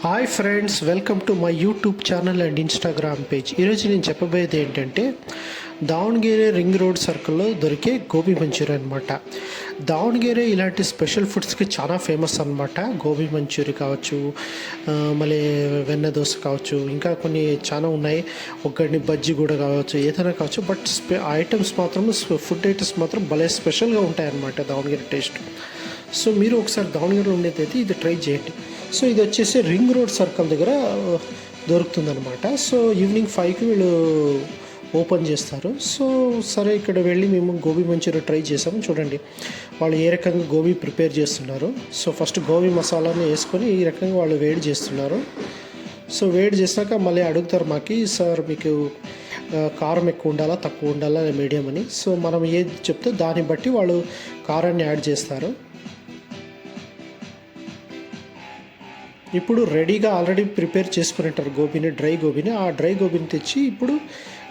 Hi friends, welcome to my YouTube channel and Instagram page. ఈరోజు నేను చెప్పబోయేది ఏంటంటే దావణగిరి రింగ్ రోడ్ సర్కిల్లో దొరికే గోబీ మంచూరియా అనమాట. దావణగిరి ఇలాంటి స్పెషల్ ఫుడ్స్కి చాలా ఫేమస్ అనమాట. గోబీ మంచూరియా కావచ్చు, మళ్ళీ వెన్న దోశ కావచ్చు, ఇంకా కొన్ని చాలా ఉన్నాయి. ఒకటి బజ్జీ కూడా కావచ్చు, ఏదైనా కావచ్చు. బట్ ఐటమ్స్ మాత్రం ఫుడ్ ఐటమ్స్ మాత్రం భలే స్పెషల్గా ఉంటాయన్నమాట దావణగిరి టేస్ట్. సో మీరు ఒకసారి దావణగిరిలో ఉండేదైతే ఇది ట్రై చేయండి. సో ఇది వచ్చేసి రింగ్ రోడ్ సర్కిల్ దగ్గర దొరుకుతుందనమాట. సో ఈవినింగ్ 5కి వీళ్ళు ఓపెన్ చేస్తారు. సో సరే, ఇక్కడ వెళ్ళి మేము గోబీ మంచూరియా ట్రై చేసాము. చూడండి వాళ్ళు ఏ రకంగా గోబీ ప్రిపేర్ చేస్తున్నారు. సో ఫస్ట్ గోబీ మసాలాని వేసుకొని ఈ రకంగా వాళ్ళు వేడి చేస్తున్నారు. సో వేడి చేసినాక మళ్ళీ అడుగుతారు మాకు, సార్ మీకు కారం ఎక్కువ ఉండాలా తక్కువ ఉండాలా మీడియం అని. సో మనం ఏది చెప్తే దాన్ని బట్టి వాళ్ళు కారాన్ని యాడ్ చేస్తారు. ఇప్పుడు రెడీగా ఆల్రెడీ ప్రిపేర్ చేసుకుని ఉంటారు గోబీని, డ్రై గోబీని. ఆ డ్రై గోబీని తెచ్చి ఇప్పుడు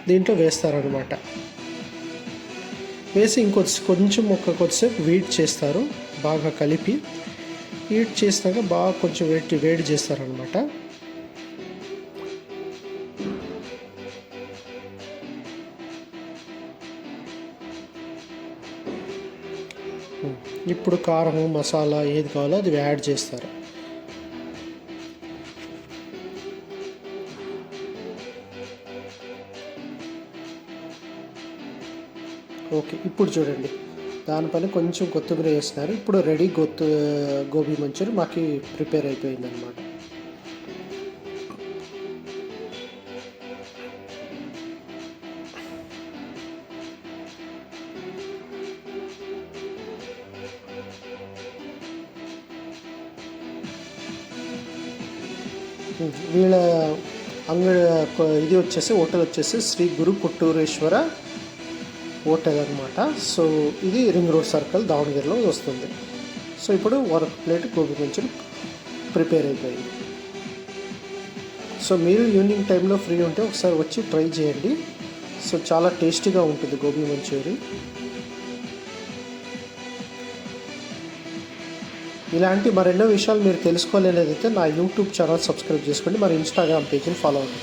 దీంట్లో వేస్తారనమాట. వేసి కొద్దిసేపు వీట్ చేస్తారు, బాగా కలిపి హీట్ చేసినాక బాగా కొంచెం వేడి చేస్తారనమాట. ఇప్పుడు కారము మసాలా ఏది కావాలో అది యాడ్ చేస్తారు. ఓకే, ఇప్పుడు చూడండి దానిపైన కొంచెం కొత్తిమీర వేస్తున్నారు. ఇప్పుడు రెడీ గోబీ మంచూరియా మాకు ప్రిపేర్ అయిపోయింది అనమాట. వీళ్ళ అంగడి ఇది వచ్చేసి హోటల్ వచ్చేసి శ్రీ గురు కొట్టూరేశ్వర హోటల్ అనమాట. సో ఇది రింగ్ రోడ్ సర్కిల్ దావణగిరిలో వస్తుంది. సో ఇప్పుడు 1 ప్లేట్ గోబీ మంచూరియా ప్రిపేర్ అయిపోయింది. సో మీరు ఈవినింగ్ టైంలో ఫ్రీ ఉంటే ఒకసారి వచ్చి ట్రై చేయండి. సో చాలా టేస్టీగా ఉంటుంది గోబీ మంచూరియా. ఇలాంటి మరెన్నో విషయాలు మీరు తెలుసుకోలేనిదైతే నా యూట్యూబ్ ఛానల్ సబ్స్క్రైబ్ చేసుకోండి, మరి ఇన్స్టాగ్రామ్ పేజ్ని ఫాలో అవ్వండి.